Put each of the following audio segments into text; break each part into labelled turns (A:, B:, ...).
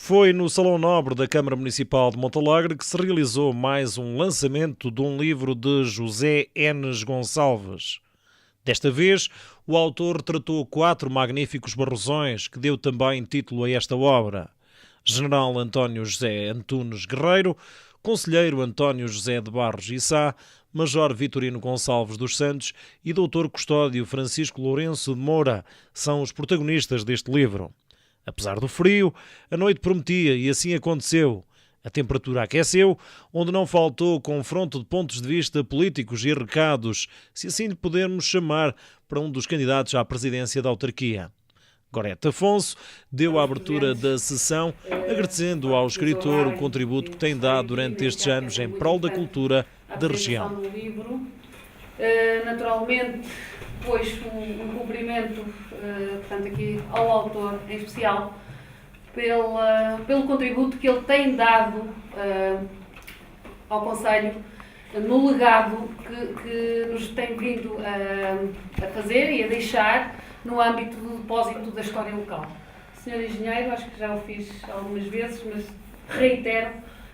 A: Foi no Salão Nobre da Câmara Municipal de Montalegre que se realizou mais um lançamento de um livro de José Enes Gonçalves. Desta vez, o autor retratou 4 magníficos barrosões que deu também título a esta obra. General António José Antunes Guerreiro, Conselheiro António José de Barros e Sá, Major Vitorino Gonçalves dos Santos e Doutor Custódio Francisco Lourenço de Moura são os protagonistas deste livro. Apesar do frio, a noite prometia e assim aconteceu. A temperatura aqueceu, onde não faltou confronto de pontos de vista políticos e recados, se assim lhe pudermos chamar, para um dos candidatos à presidência da autarquia. Gorete Afonso deu a abertura da sessão, agradecendo ao escritor o contributo que tem dado durante estes anos em prol da cultura da região.
B: Naturalmente, depois um cumprimento, portanto, aqui ao autor em especial, pelo contributo que ele tem dado ao Conselho no legado que nos tem vindo a fazer e a deixar no âmbito do depósito da história local. Senhor Engenheiro, acho que já o fiz algumas vezes, mas reitero,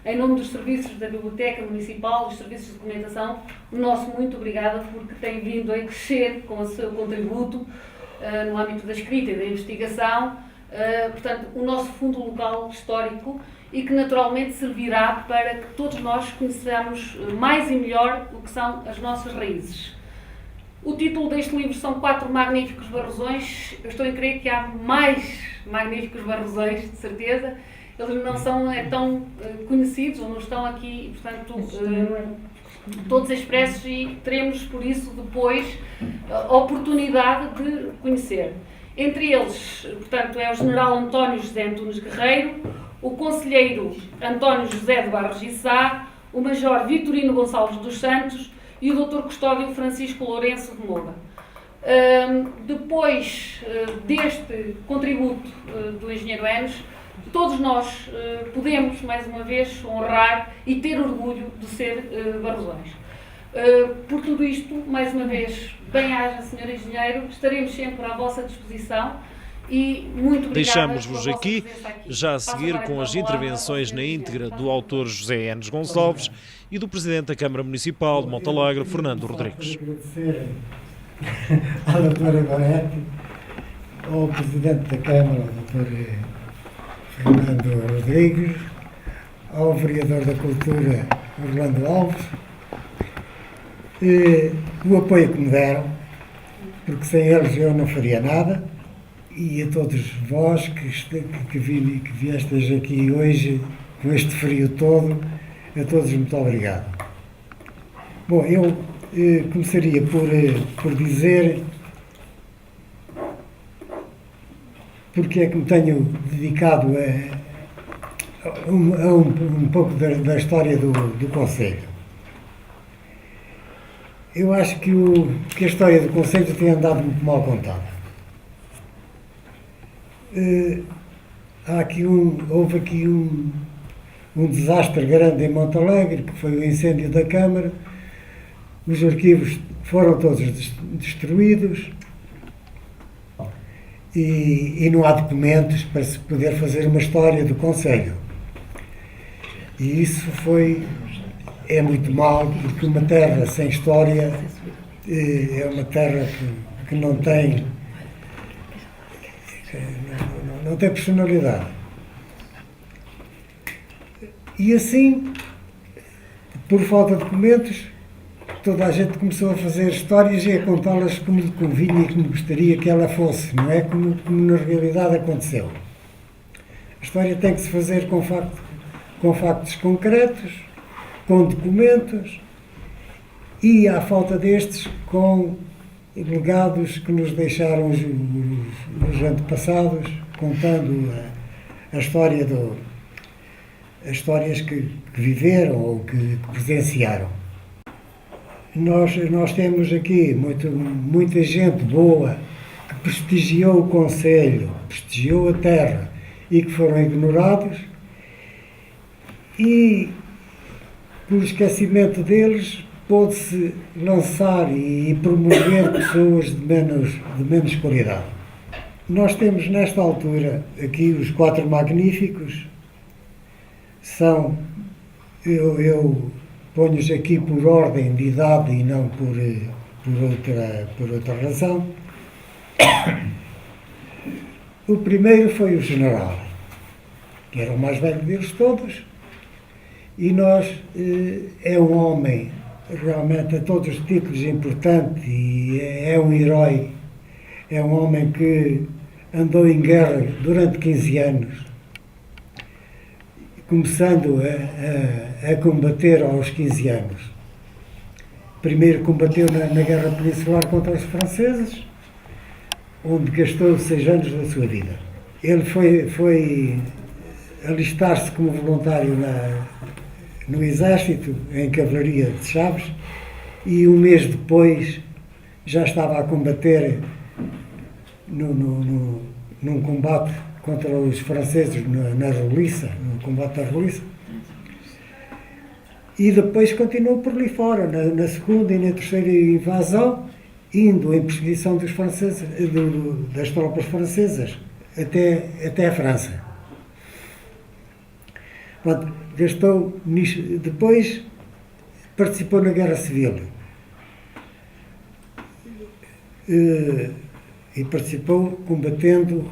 B: em nome dos serviços da Biblioteca Municipal, dos serviços de documentação, o nosso muito obrigada, porque tem vindo a crescer com o seu contributo no âmbito da escrita e da investigação, portanto, o nosso fundo local histórico e que naturalmente servirá para que todos nós conheçamos mais e melhor o que são as nossas raízes. O título deste livro são 4 magníficos barrosões. Eu estou a crer que há mais magníficos barrosões, de certeza. Eles não são tão conhecidos, ou não estão aqui, portanto, todos expressos, e teremos, por isso, depois, a oportunidade de conhecer. Entre eles, portanto, é o General António José Antunes Guerreiro, o Conselheiro António José de Barros e Sá, o Major Vitorino Gonçalves dos Santos e o Dr. Custódio Francisco Lourenço de Moura. Depois deste contributo do Engenheiro Enes, todos nós podemos, mais uma vez, honrar e ter orgulho de ser barrosões. Por tudo isto, mais uma vez, bem-aja, Sr. Engenheiro, estaremos sempre à vossa disposição e muito obrigada.
A: Deixamos-vos aqui, já a seguir, com as intervenções na íntegra do autor José Enes Gonçalves e do Presidente da Câmara Municipal de Montalegre, Fernando Rodrigues.
C: Agradecer à doutora Gorete, ao Presidente da Câmara, Dr. Fernando Rodrigues, ao Vereador da Cultura, Orlando Alves, o apoio que me deram, porque sem eles eu não faria nada, e a todos vós que viestes aqui hoje com este frio todo, a todos muito obrigado. Bom, eu começaria por dizer porque é que me tenho dedicado a um pouco da história do Conselho. Eu acho que a história do Conselho tem andado muito mal contada. Houve aqui um desastre grande em Montalegre, que foi o incêndio da Câmara. Os arquivos foram todos destruídos e não há documentos para se poder fazer uma história do Conselho. E isso é muito mau, porque uma terra sem história é uma terra que não tem personalidade. E assim, por falta de documentos, toda a gente começou a fazer histórias e a contá-las como lhe convinha e como gostaria que ela fosse, não é como na realidade aconteceu. A história tem que se fazer com factos concretos, com documentos e, à falta destes, com legados que nos deixaram os antepassados, contando a história as histórias que viveram ou que presenciaram. Nós temos aqui muita gente boa que prestigiou o Conselho, prestigiou a terra e que foram ignorados, e por esquecimento deles pôde-se lançar e promover pessoas de menos qualidade. Nós temos nesta altura aqui os 4 magníficos, são, eu ponho-os aqui por ordem de idade e não por outra razão. O primeiro foi o general, que era o mais velho deles todos, e é um homem realmente a todos os títulos importante e é um herói, é um homem que andou em guerra durante 15 anos, começando a combater aos 15 anos. Primeiro combateu na Guerra Peninsular contra os franceses, onde gastou 6 anos da sua vida. Ele foi alistar-se como voluntário no Exército, em Cavalaria de Chaves, e um mês depois já estava a combater num combate contra os franceses na Roliça, no combate da Roliça. E depois continuou por ali fora, na segunda e na terceira invasão, indo em perseguição dos franceses, das tropas francesas até a França. Pronto, gastou nisso. Depois participou na Guerra Civil. E participou combatendo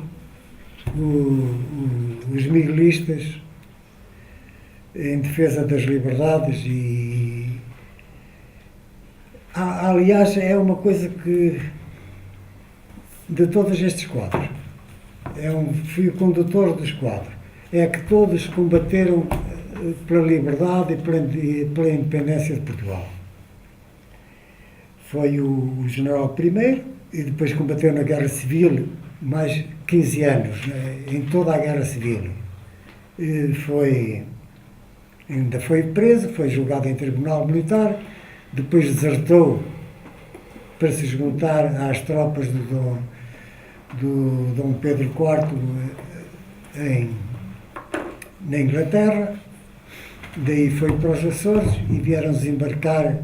C: os miguelistas em defesa das liberdades e aliás é uma coisa que de todos estes quadros é um fio condutor dos quadros, é que todos combateram pela liberdade e pela independência de Portugal. Foi o general primeiro e depois combateu na Guerra Civil mais 15 anos, né, em toda a Guerra Civil. Ainda foi preso, foi julgado em tribunal militar, depois desertou para se juntar às tropas do Dom Pedro IV na Inglaterra, daí foi para os Açores e vieram desembarcar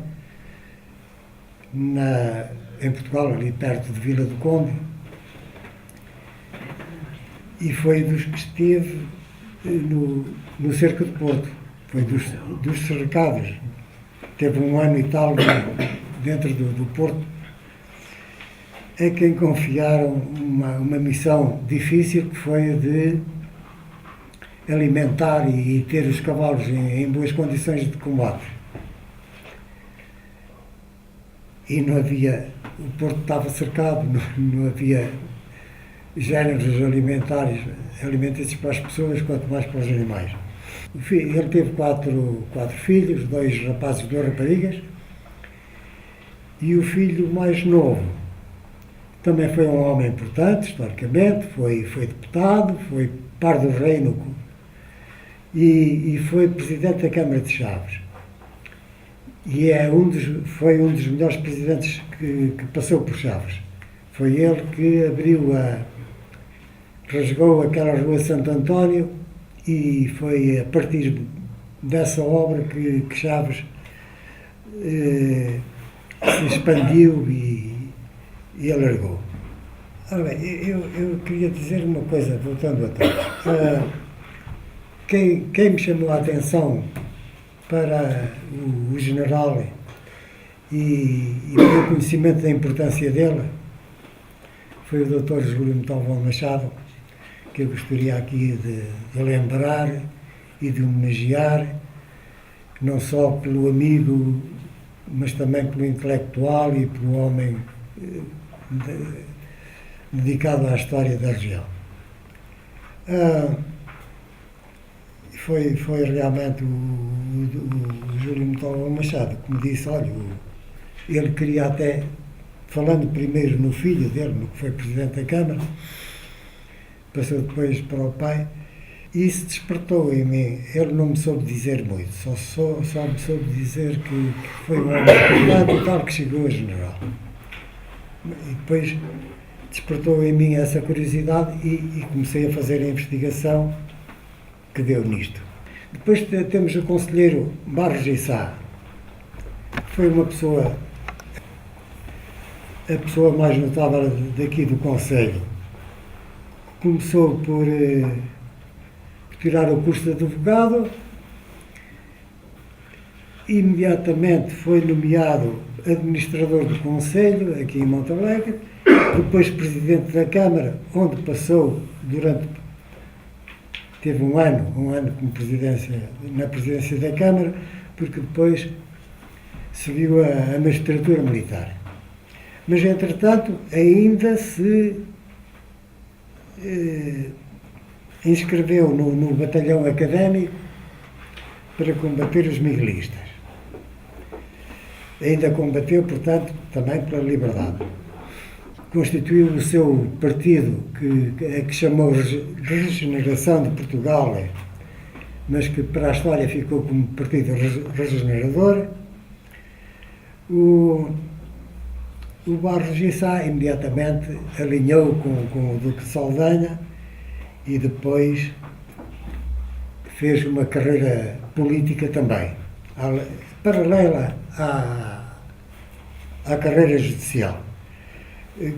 C: em Portugal, ali perto de Vila do Conde, e foi dos que esteve no cerco de Porto, foi dos cercados. Teve 1 ano e tal dentro do Porto, a quem confiaram uma missão difícil, que foi a de alimentar e ter os cavalos em boas condições de combate. E não havia, o Porto estava cercado, não havia géneros alimentícios para as pessoas, quanto mais para os animais. Ele teve quatro filhos, 2 rapazes e 2 raparigas, e o filho mais novo também foi um homem importante, historicamente, foi deputado, foi par do reino e foi presidente da Câmara de Chaves. E foi um dos melhores presidentes que passou por Chaves. Foi ele que rasgou aquela rua Santo António, e foi a partir dessa obra que Chaves se expandiu e alargou. Ora bem, eu queria dizer uma coisa, voltando atrás. Quem me chamou a atenção para o general e o conhecimento da importância dele foi o Dr. Júlio Montalvão Machado, que eu gostaria aqui de lembrar e de homenagear, não só pelo amigo, mas também pelo intelectual e pelo homem dedicado à história da região. Foi realmente o Júlio Montalvão Machado que me disse, olha, ele queria até, falando primeiro no filho dele, no que foi Presidente da Câmara, passou depois para o pai, e isso despertou em mim. Ele não me soube dizer muito, só me soube dizer que foi um homem importante e tal, que chegou a general. E depois despertou em mim essa curiosidade e comecei a fazer a investigação que deu nisto. Depois temos o conselheiro Barros Issá, que foi a pessoa mais notável daqui do Conselho. Começou por tirar o curso de advogado, imediatamente foi nomeado administrador do Conselho, aqui em Montalegre, depois presidente da Câmara, onde passou teve um ano como na presidência da Câmara, porque depois seguiu a magistratura militar. Mas, entretanto, ainda se inscreveu no batalhão académico para combater os miguelistas. Ainda combateu, portanto, também pela liberdade. Constituiu o seu partido, que chamou Regeneração de Portugal, mas que para a história ficou como Partido Regenerador. O Barros Gissá imediatamente alinhou com o Duque de Saldanha e depois fez uma carreira política também, paralela à carreira judicial.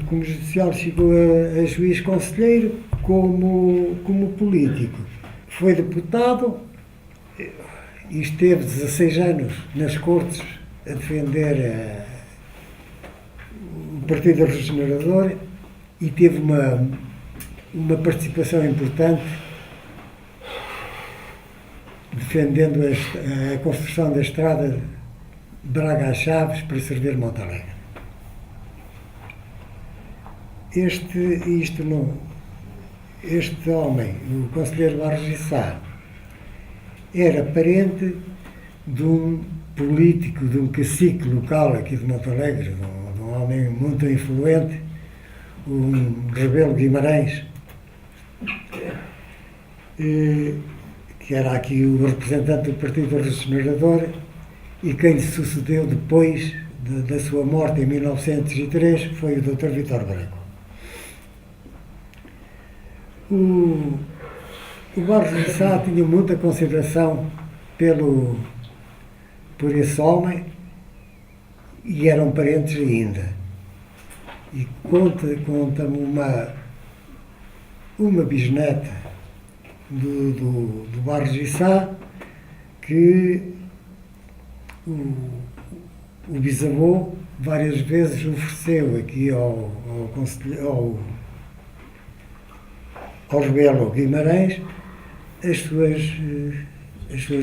C: Como judicial chegou a juiz conselheiro, como político. Foi deputado e esteve 16 anos nas Cortes a defender o Partido Regenerador e teve uma participação importante defendendo a construção da estrada Braga às Chaves para servir Montalegre. Este homem, o conselheiro Barros Gissá, era parente de um político, de um cacique local aqui de Montalegre, de um homem muito influente, um Rebelo Guimarães, que era aqui o representante do Partido Regenerador e quem lhe sucedeu depois da sua morte em 1903 foi o Dr. Vítor Branco. O Barros Gissá tinha muita consideração por esse homem e eram parentes ainda. E conta-me uma bisneta do Barros Gissá que o bisavô várias vezes ofereceu aqui ao Rebelo Guimarães as suas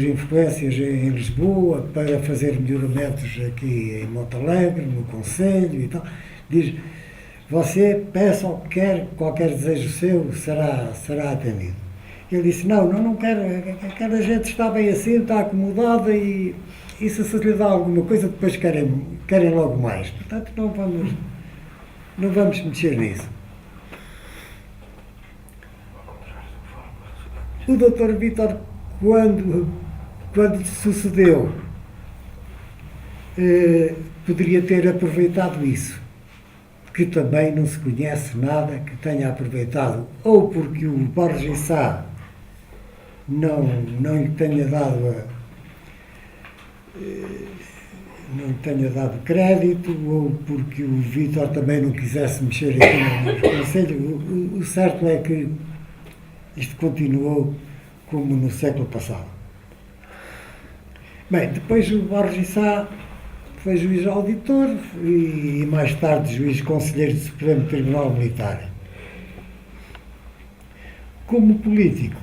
C: influências em Lisboa para fazer melhoramentos aqui em Montalegre, no Conselho e tal. Diz, você peça o que quer, qualquer desejo seu será atendido. Ele disse, não quero, a gente está bem assim, está acomodada e se lhe dá alguma coisa, depois querem logo mais. Portanto, não vamos mexer nisso. O Dr. Vítor, quando lhe sucedeu, poderia ter aproveitado isso, que também não se conhece nada que tenha aproveitado, ou porque o Barros Gissá não lhe tenha dado crédito, ou porque o Vítor também não quisesse mexer aqui no Conselho. O certo é que isto continuou como no século passado. Bem, depois o Barros Gissá foi juiz auditor e mais tarde juiz conselheiro do Supremo Tribunal Militar. Como político,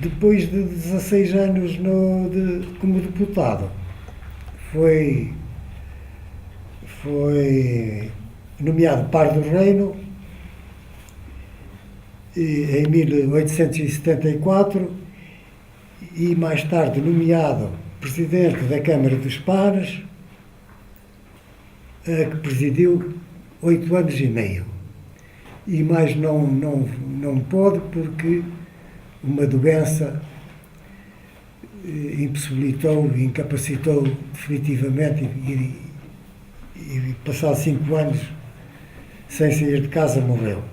C: depois de 16 anos como deputado, foi nomeado par do Reino em 1874 e mais tarde nomeado presidente da Câmara dos Pares, que presidiu 8 anos e meio. E mais não pôde porque uma doença impossibilitou, incapacitou definitivamente e passados 5 anos sem sair de casa morreu.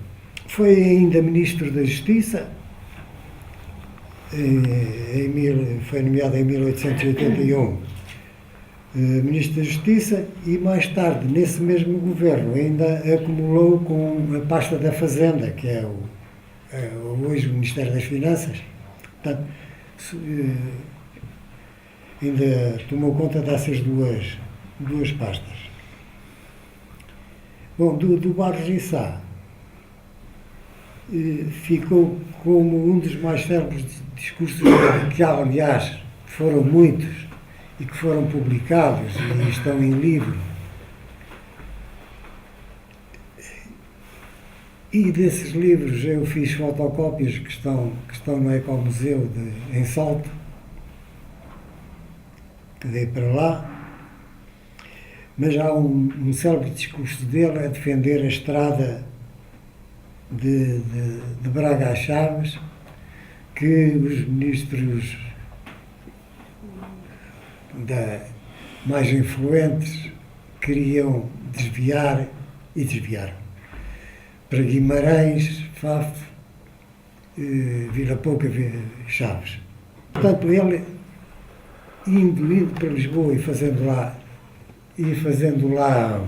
C: Foi ainda Ministro da Justiça, foi nomeado em 1881 Ministro da Justiça e mais tarde, nesse mesmo governo, ainda acumulou com a pasta da Fazenda, que é hoje o Ministério das Finanças. Portanto, ainda tomou conta dessas duas pastas. Bom, do Barros e Sá ficou como um dos mais célebres discursos que, aliás, foram muitos e que foram publicados e estão em livro. E desses livros eu fiz fotocópias que estão no Ecomuseu em Salto, que dei para lá. Mas há um célebre discurso dele a defender a estrada de Braga a Chaves, que os ministros mais influentes queriam desviar e desviaram para Guimarães, Faf, Vila Pouca, Chaves. Portanto, ele indo para Lisboa e fazendo lá,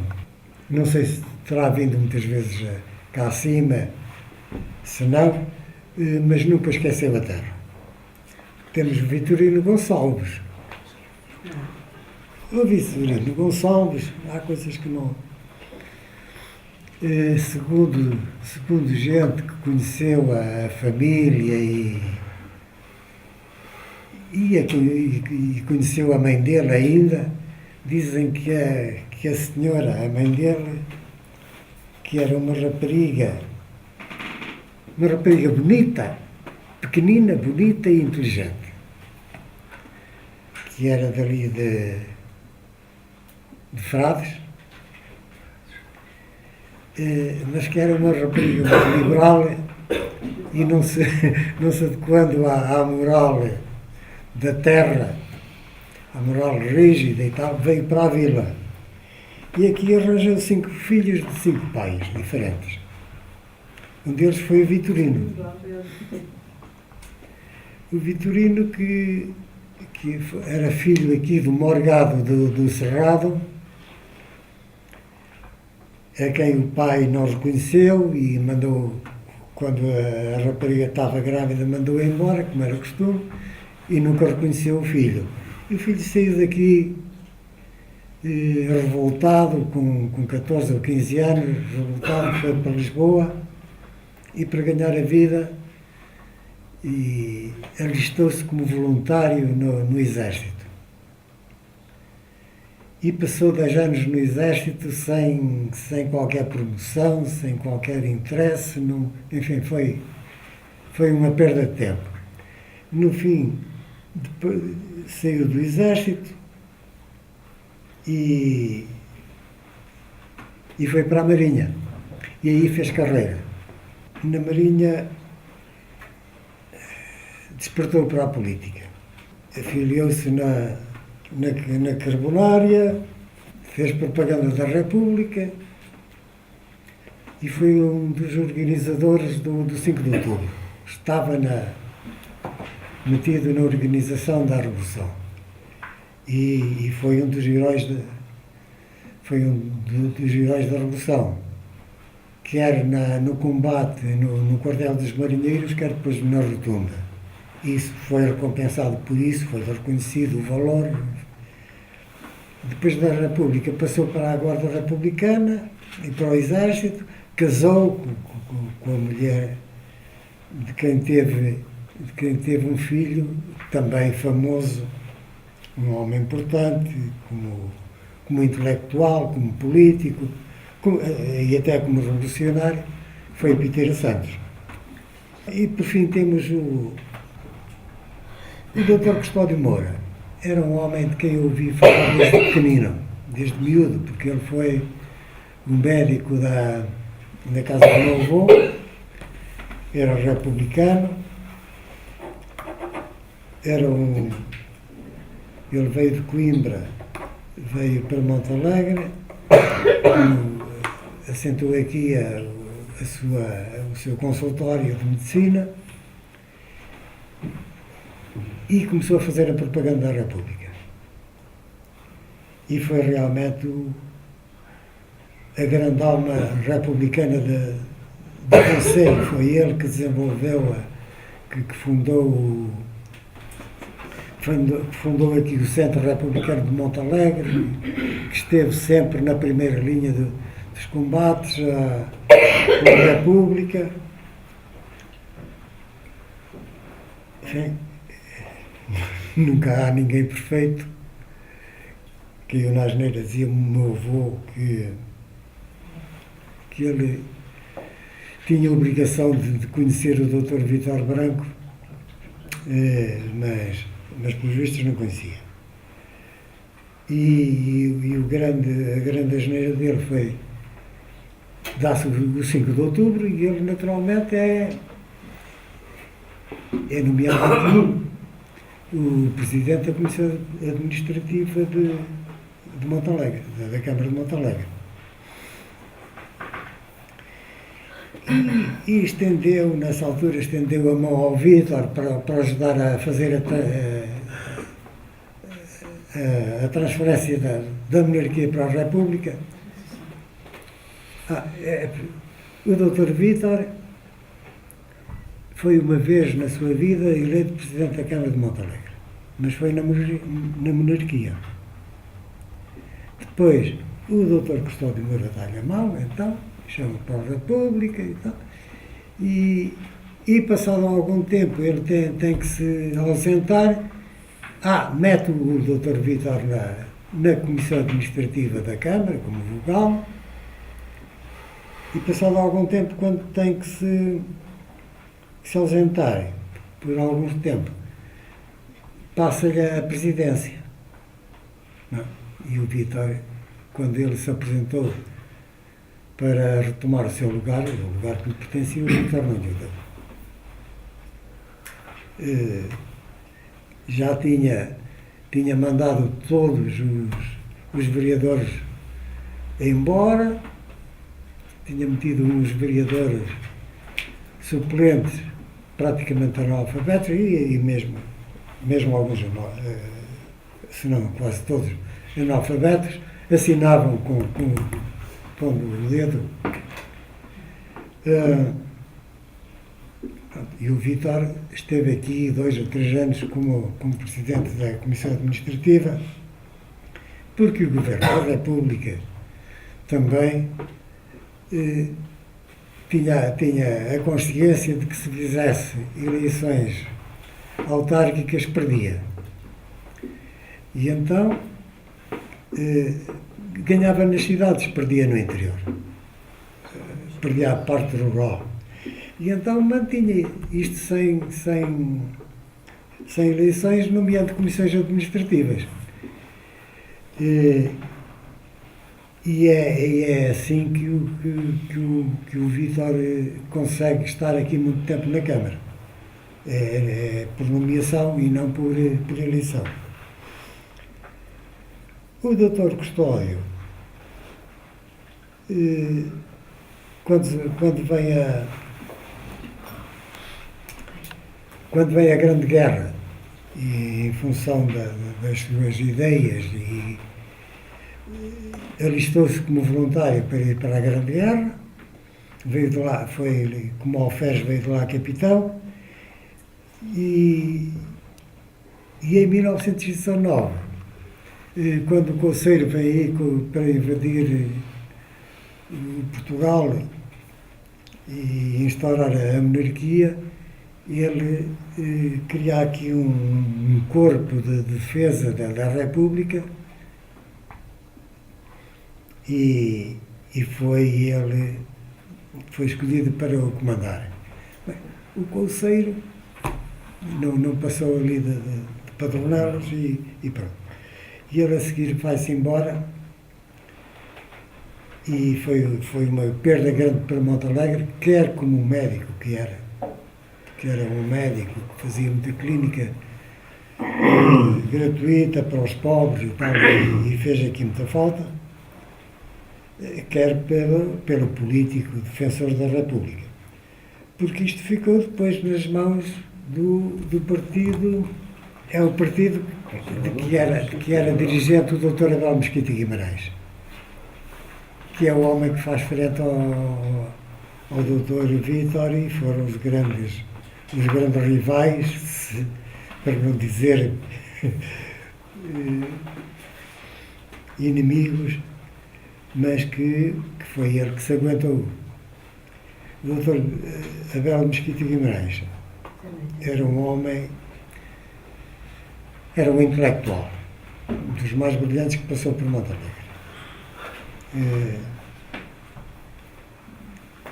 C: não sei se terá vindo muitas vezes cá acima, se não, mas nunca esqueceu a terra. Temos Vitorino Gonçalves. O Vitorino Gonçalves, há coisas que não... Segundo gente que conheceu a família e conheceu a mãe dele ainda, dizem que a senhora, a mãe dele, que era uma rapariga bonita, pequenina, bonita e inteligente, que era dali de Frades, mas que era uma rapariga muito liberal e não se adequando à moral da terra, à moral rígida e tal, veio para a vila. E aqui arranjou 5 filhos de 5 pais diferentes. Um deles foi o Vitorino. O Vitorino que era filho aqui do Morgado do Cerrado, a quem o pai não reconheceu e mandou, quando a rapariga estava grávida, mandou-a embora, como era costume, e nunca reconheceu o filho. E o filho saiu daqui revoltado, com 14 ou 15 anos, revoltado, foi para Lisboa e para ganhar a vida e alistou-se como voluntário no Exército. E passou 10 anos no Exército sem qualquer promoção, sem qualquer interesse, enfim, foi uma perda de tempo. No fim, depois, saiu do Exército e foi para a Marinha. E aí fez carreira. Na Marinha despertou para a política. Afiliou-se na Carbonária, fez propaganda da República e foi um dos organizadores do 5 de Outubro. Estava metido na organização da Revolução e foi um dos heróis da Revolução, quer no combate no quartel dos marinheiros, quer depois na rotunda. Isso foi recompensado por isso, foi reconhecido o valor. Depois da República passou para a Guarda Republicana e para o Exército, casou com a mulher de quem teve um filho, também famoso, um homem importante, como intelectual, como político, e até como revolucionário, foi Piteira Santos. E por fim temos o Dr. Custódio Moura. Era um homem de quem eu ouvi falar desde pequenino, desde miúdo, porque ele foi um médico da casa do meu avô, era republicano, ele veio de Coimbra, veio para Monte Alegre, assentou aqui o seu consultório de medicina e começou a fazer a propaganda da República. E foi realmente a grande alma republicana do Conselho. Foi ele que desenvolveu, que fundou fundou aqui o Centro Republicano de Montalegre, que esteve sempre na primeira linha dos combates pela República. Enfim, nunca há ninguém perfeito. Que eu na asneira dizia o meu avô que ele tinha a obrigação de conhecer o Dr. Vítor Branco, mas pelos vistos não conhecia. E a grande asneira dele foi dar-se o 5 de outubro e ele naturalmente é nomeado o presidente da Comissão Administrativa de Montalegre, da Câmara de Montalegre. E estendeu, nessa altura, a mão ao Vítor para ajudar a fazer a transferência da monarquia para a República. O Dr. Vítor foi uma vez na sua vida eleito presidente da Câmara de Montalegre, mas foi na monarquia. Depois, o Dr. Custódio Moura dá-lhe a mão, então, chama para a República e tal, e passado algum tempo ele tem que se ausentar, mete o Dr. Vítor na Comissão Administrativa da Câmara, como vogal, e passado algum tempo, quando tem que se ausentar por algum tempo, passa-lhe a presidência. Não. E o Vítor, quando ele se apresentou para retomar o seu lugar, o lugar que lhe pertencia, o Vítor não lhe deu. Já tinha mandado todos os vereadores embora, tinha metido uns vereadores suplentes praticamente analfabetos e mesmo alguns, se não quase todos, analfabetos, assinavam com o dedo. E o Vítor esteve aqui 2 ou 3 anos como presidente da Comissão Administrativa, porque o Governo da República também tinha a consciência de que se fizesse eleições autárquicas perdia. E então ganhava nas cidades, perdia no interior. Perdia a parte rural. E então mantinha isto sem eleições, nomeando comissões administrativas. E é assim que o Vítor consegue estar aqui muito tempo na Câmara. É por nomeação e não por eleição. O Dr. Custódio, quando vem a Grande Guerra, e em função das suas ideias, e alistou-se como voluntário para ir para a Grande Guerra, veio de lá, foi como alferes, veio de lá capitão, e em 1919, quando o Conselho vem aí para invadir Portugal e instaurar a monarquia, ele cria aqui um corpo de defesa da República e foi escolhido para o comandar. Bem, o Conselho não passou ali de padronelos e pronto. E ele a seguir vai-se embora e foi uma perda grande para Montalegre, quer como médico que era um médico que fazia muita clínica gratuita para os pobres e tal, e fez aqui muita falta, quer pelo político defensor da República. Porque isto ficou depois nas mãos do partido, é o partido de que era dirigente o Dr. Abel Mesquita Guimarães, que é o homem que faz frente ao Dr. Vítor, e foram os grandes rivais, para não dizer inimigos, mas que foi ele que se aguentou. O doutor Abel Mesquita Guimarães era um homem, era um intelectual, um dos mais brilhantes que passou por Montalegre.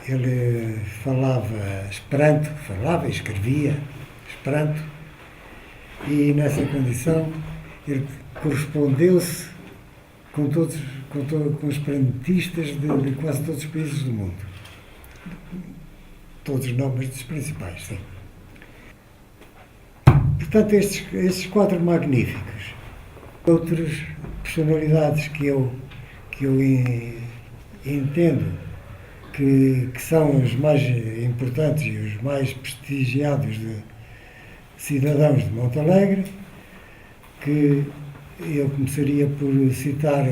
C: Ele falava Esperanto, falava e escrevia Esperanto, e nessa condição ele correspondeu-se com os esperantistas de quase todos os países do mundo. Todos os nomes dos principais, sim. Portanto, estes quatro magníficos. Outras personalidades que eu entendo que são os mais importantes e os mais prestigiados de cidadãos de Montalegre, que eu começaria por citar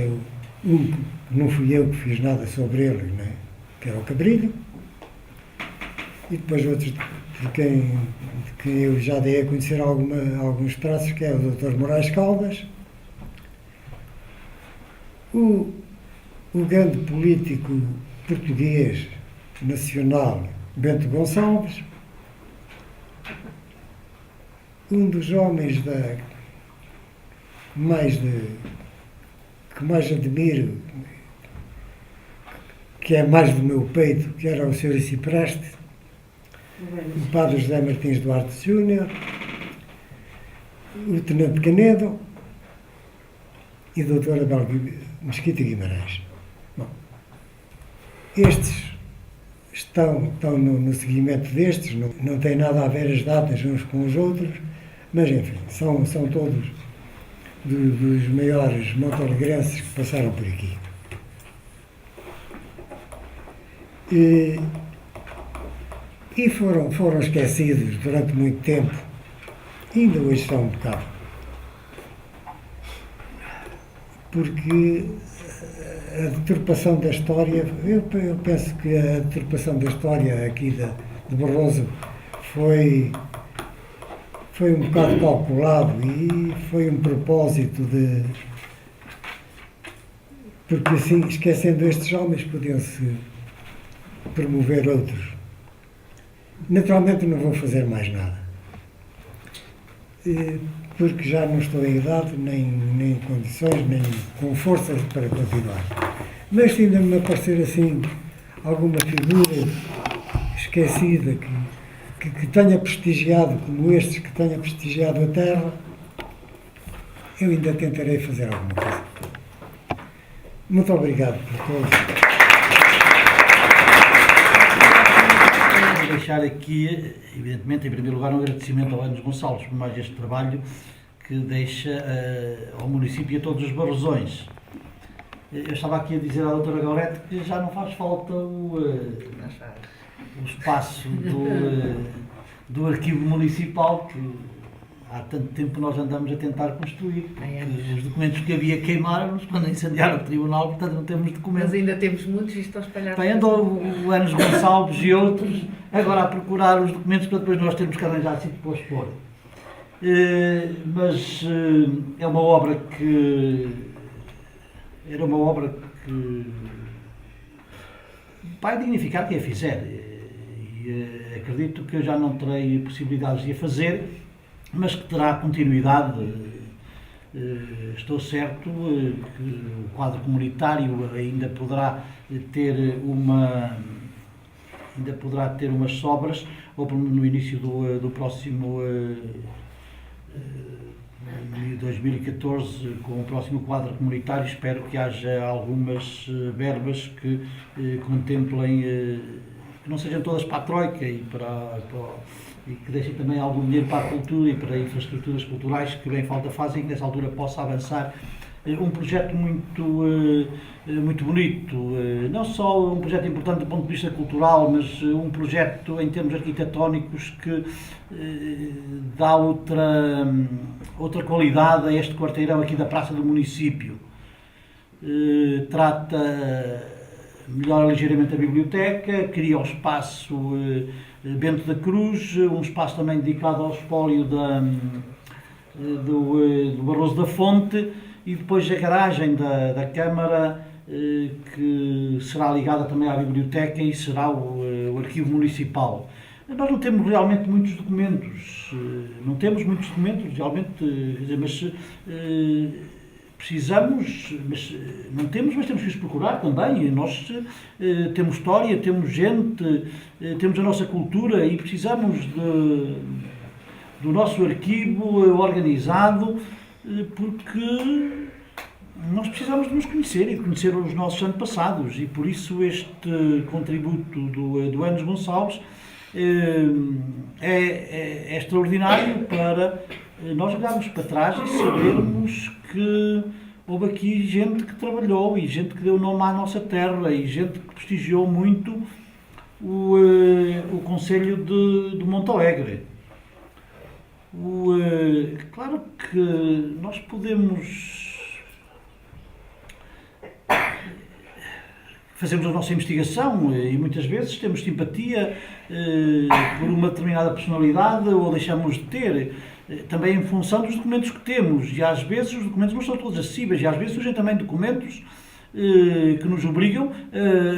C: um que não fui eu que fiz nada sobre ele, né? Que era o Cabrilho, e depois outros de quem eu já dei a conhecer alguns traços, que é o Dr. Moraes Caldas, o grande político português nacional Bento Gonçalves, um dos homens que mais admiro, que é mais do meu peito, que era o Sr. Icipreste, o Padre José Martins Duarte Júnior, o Tenente Canedo e o Dr. Abel Mesquita Guimarães. Bom, estes estão no seguimento destes, não têm nada a ver as datas uns com os outros, mas enfim, são todos dos maiores montalegrenses que passaram por aqui. E foram esquecidos durante muito tempo, ainda hoje são um bocado. Porque a deturpação da história, eu penso que a deturpação da história aqui de Barroso foi um bocado calculado e foi um propósito porque assim, esquecendo estes homens, podiam-se promover outros. Naturalmente não vou fazer mais nada, porque já não estou em idade, nem em condições, nem com forças para continuar. Mas se ainda me aparecer assim alguma figura esquecida que tenha prestigiado, como estes que tenha prestigiado a Terra, eu ainda tentarei fazer alguma coisa. Muito obrigado por todos.
D: Vou deixar aqui, evidentemente, em primeiro lugar, um agradecimento ao Enes Gonçalves por mais este trabalho que deixa ao município e a todos os barrosões. Eu estava aqui a dizer à doutora Gaurete que já não faz falta o espaço do arquivo municipal, que há tanto tempo nós andamos a tentar construir. Os documentos que havia queimaram-nos quando incendiaram o tribunal, portanto não temos documentos.
B: Mas ainda temos muitos e estão espalhados.
D: Andam o Enes Gonçalves e outros agora a procurar os documentos para depois nós termos que arranjar sítio para os pôr. Mas é uma obra que vai dignificar quem a fizer. E acredito que eu já não terei possibilidades de a fazer, mas que terá continuidade. Estou certo que o quadro comunitário ainda poderá ter umas sobras, ou no início do próximo 2014, com o próximo quadro comunitário, espero que haja algumas verbas que contemplem, que não sejam todas para a Troika e que deixem também algum dinheiro para a cultura e para infraestruturas culturais que bem falta fazem, e que nessa altura possa avançar um projeto muito bonito, não só um projeto importante do ponto de vista cultural, mas um projeto em termos arquitetónicos que dá outra qualidade a este quarteirão aqui da Praça do Município. Melhora ligeiramente a biblioteca, cria o espaço Bento da Cruz, um espaço também dedicado ao espólio do Barroso da Fonte, e depois a garagem da Câmara, que será ligada também à biblioteca e será o arquivo municipal. Nós não temos realmente muitos documentos, realmente, mas precisamos, mas não temos, mas temos que os procurar também. Nós temos história, temos gente, temos a nossa cultura e precisamos do nosso arquivo organizado, porque nós precisamos de nos conhecer e de conhecer os nossos antepassados, e por isso este contributo do Enes Gonçalves é extraordinário para nós olharmos para trás e sabermos que houve aqui gente que trabalhou e gente que deu nome à nossa terra e gente que prestigiou muito o concelho de Montalegre. Claro que nós podemos fazemos a nossa investigação e muitas vezes temos simpatia por uma determinada personalidade ou deixamos de ter, também em função dos documentos que temos, e às vezes os documentos não são todos acessíveis, e às vezes surgem também documentos que nos obrigam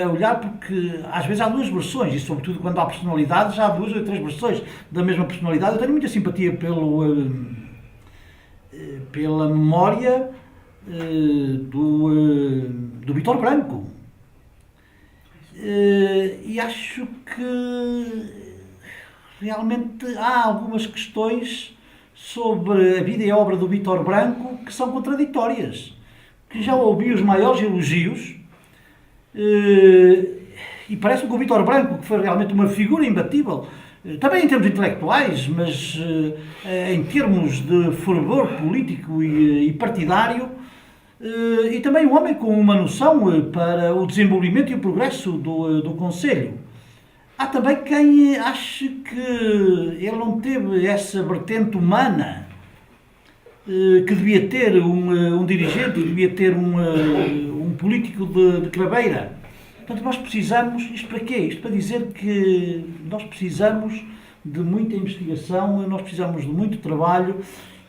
D: a olhar, porque às vezes há duas versões, e sobretudo quando há personalidades, já há duas ou três versões da mesma personalidade. Eu tenho muita simpatia pela memória do Vítor Branco, e acho que realmente há algumas questões sobre a vida e a obra do Vítor Branco que são contraditórias, que já ouvi os maiores elogios, e parece-me que o Vítor Branco, que foi realmente uma figura imbatível, também em termos intelectuais, mas em termos de fervor político e partidário, e também um homem com uma noção para o desenvolvimento e o progresso do concelho. Há também quem ache que ele não teve essa vertente humana que devia ter um dirigente, devia ter um político de craveira. Portanto, nós precisamos, isto para quê? Isto para dizer que nós precisamos de muita investigação, nós precisamos de muito trabalho,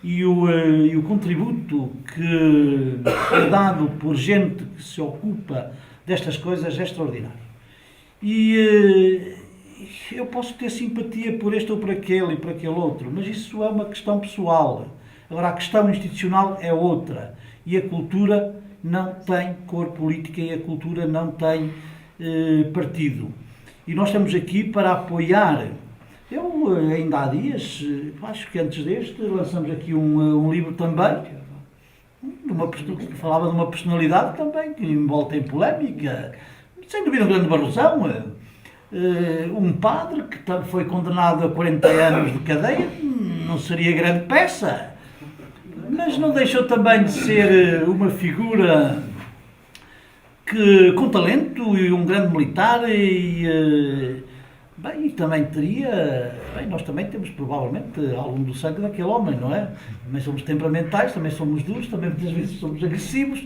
D: e o contributo que é dado por gente que se ocupa destas coisas é extraordinário. E eu posso ter simpatia por este ou por aquele e por aquele outro, mas isso é uma questão pessoal. Agora, a questão institucional é outra, e a cultura não tem cor política e a cultura não tem partido. E nós estamos aqui para apoiar. Eu, ainda há dias, acho que antes deste, lançamos aqui um livro também, que falava de uma personalidade também, que envolta em polémica, sem dúvida um grande barrosão, um padre que foi condenado a 40 anos de cadeia, não seria grande peça, mas não deixou também de ser uma figura com talento e um grande militar, e também teria, nós também temos provavelmente algum do sangue daquele homem, não é? Também somos temperamentais, também somos duros, também muitas vezes somos agressivos,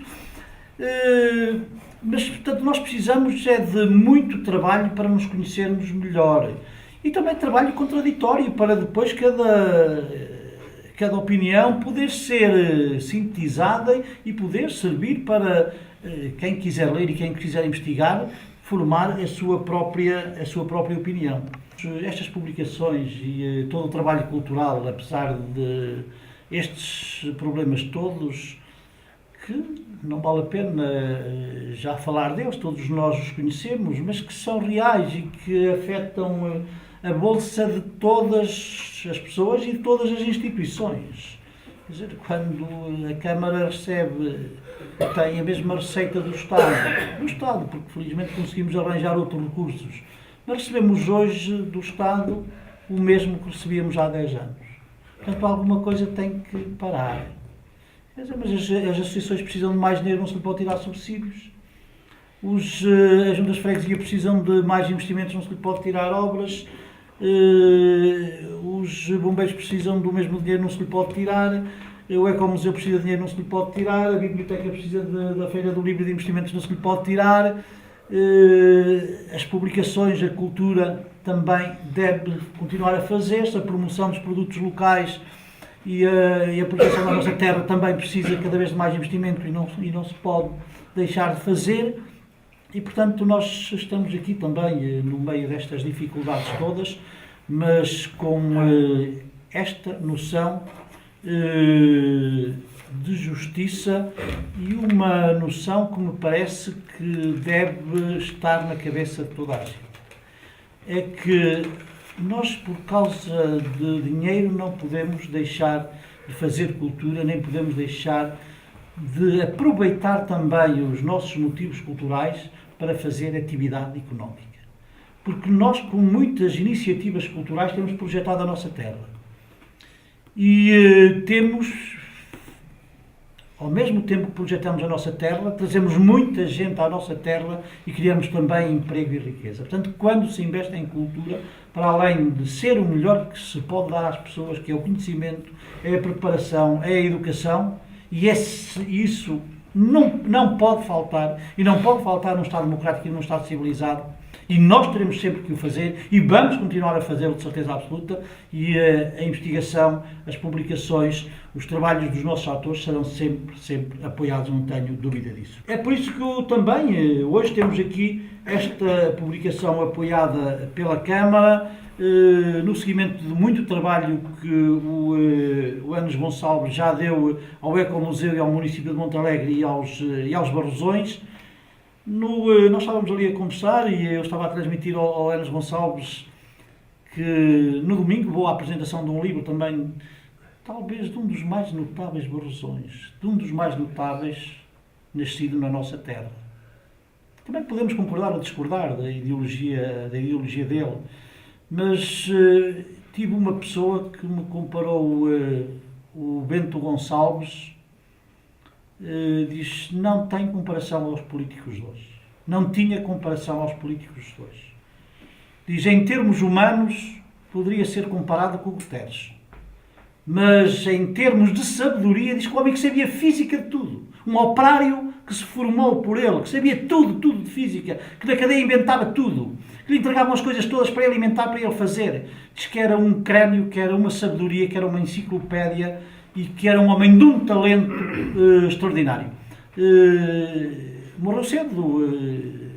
D: mas portanto nós precisamos de muito trabalho para nos conhecermos melhor, e também trabalho contraditório para depois cada opinião poder ser sintetizada e poder servir para quem quiser ler e quem quiser investigar, formar a sua própria opinião. Estas publicações e todo o trabalho cultural, apesar de estes problemas todos, que não vale a pena já falar deles, todos nós os conhecemos, mas que são reais e que afetam a bolsa de todas as pessoas e de todas as instituições. Quer dizer, quando a Câmara tem a mesma receita do Estado, porque felizmente conseguimos arranjar outros recursos, mas recebemos hoje do Estado o mesmo que recebíamos há 10 anos. Portanto, alguma coisa tem que parar. Quer dizer, mas as associações precisam de mais dinheiro, não se lhe pode tirar subsídios. As juntas de freguesia precisam de mais investimentos, não se lhe pode tirar obras. Os bombeiros precisam do mesmo dinheiro, não se lhe pode tirar. O Ecomuseu precisa de dinheiro, não se lhe pode tirar. A biblioteca precisa da Feira do Livro de Investimentos, não se lhe pode tirar. As publicações, a cultura também deve continuar a fazer-se, a promoção dos produtos locais e a proteção da nossa terra também precisa cada vez de mais investimento e não se pode deixar de fazer. E, portanto, nós estamos aqui também no meio destas dificuldades todas, mas com esta noção de justiça e uma noção que me parece que deve estar na cabeça de toda a gente. É que nós, por causa de dinheiro, não podemos deixar de fazer cultura, nem podemos deixar de aproveitar também os nossos motivos culturais para fazer atividade económica. Porque nós, com muitas iniciativas culturais, temos projetado a nossa terra. E temos, ao mesmo tempo que projetamos a nossa terra, trazemos muita gente à nossa terra e criamos também emprego e riqueza. Portanto, quando se investe em cultura, para além de ser o melhor que se pode dar às pessoas, que é o conhecimento, é a preparação, é a educação, e isso não pode faltar, e não pode faltar num Estado democrático e num Estado civilizado, e nós teremos sempre que o fazer, e vamos continuar a fazê-lo de certeza absoluta, e a investigação, as publicações, os trabalhos dos nossos autores serão sempre apoiados, não tenho dúvida disso. É por isso que eu também, hoje temos aqui esta publicação apoiada pela Câmara, no seguimento de muito trabalho que o Enes Gonçalves já deu ao Ecomuseu e ao município de Montalegre e aos Barrosões. Nós estávamos ali a conversar e eu estava a transmitir ao Enes Gonçalves que no domingo vou à apresentação de um livro também, talvez de um dos mais notáveis Barrosões, de um dos mais notáveis nascido na nossa terra. Também podemos concordar ou discordar da ideologia dele, mas tive uma pessoa que me comparou o Bento Gonçalves, diz não tem comparação aos políticos de hoje. Não tinha comparação aos políticos de hoje. Diz, em termos humanos, poderia ser comparado com o Guterres. Mas em termos de sabedoria, diz que o homem que sabia física de tudo. Um operário que se formou por ele, que sabia tudo de física, que na cadeia inventava tudo, que lhe entregavam as coisas todas para ele inventar, para ele fazer. Diz que era um crânio, que era uma sabedoria, que era uma enciclopédia e que era um homem de um talento extraordinário. Morreu cedo.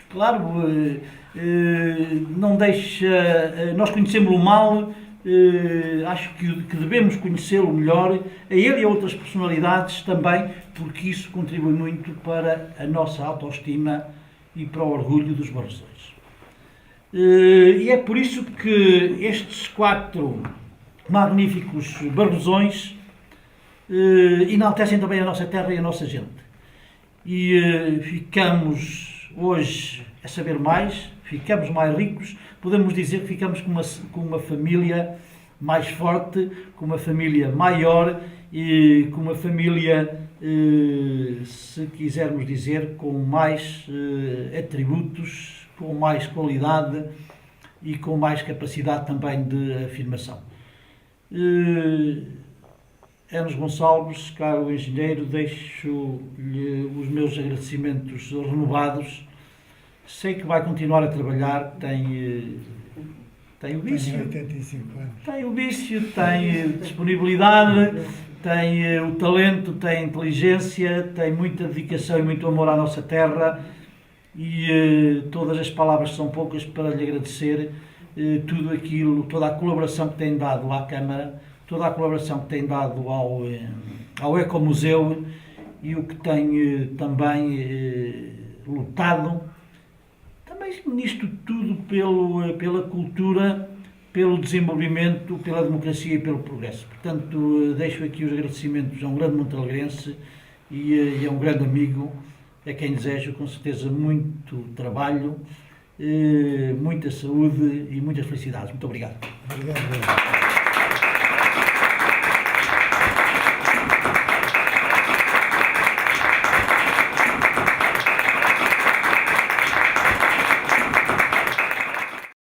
D: Claro, não deixa. Nós conhecemos-lo mal, acho que devemos conhecê-lo melhor, a ele e a outras personalidades também, porque isso contribui muito para a nossa autoestima e para o orgulho dos barrosões. E é por isso que estes 4 magníficos barrosões enaltecem também a nossa terra e a nossa gente. E ficamos hoje a saber mais, ficamos mais ricos, podemos dizer que ficamos com uma família mais forte, com uma família maior e com uma família, se quisermos dizer, com mais atributos, com mais qualidade e com mais capacidade também de afirmação. Enes Gonçalves, caro engenheiro, deixo-lhe os meus agradecimentos renovados. Sei que vai continuar a trabalhar, tem o vício.
C: Tenho 85 anos.
D: Tem o vício, tem disponibilidade, tem o talento, tem a inteligência, tem muita dedicação e muito amor à nossa terra. E todas as palavras são poucas para lhe agradecer tudo aquilo, toda a colaboração que tem dado à Câmara, toda a colaboração que tem dado ao Ecomuseu e o que tem também lutado, também nisto tudo pela cultura, pelo desenvolvimento, pela democracia e pelo progresso. Portanto, deixo aqui os agradecimentos a um grande montalegrense e a um grande amigo, a quem desejo com certeza muito trabalho, muita saúde e muitas felicidades. Muito obrigado.
C: Obrigado.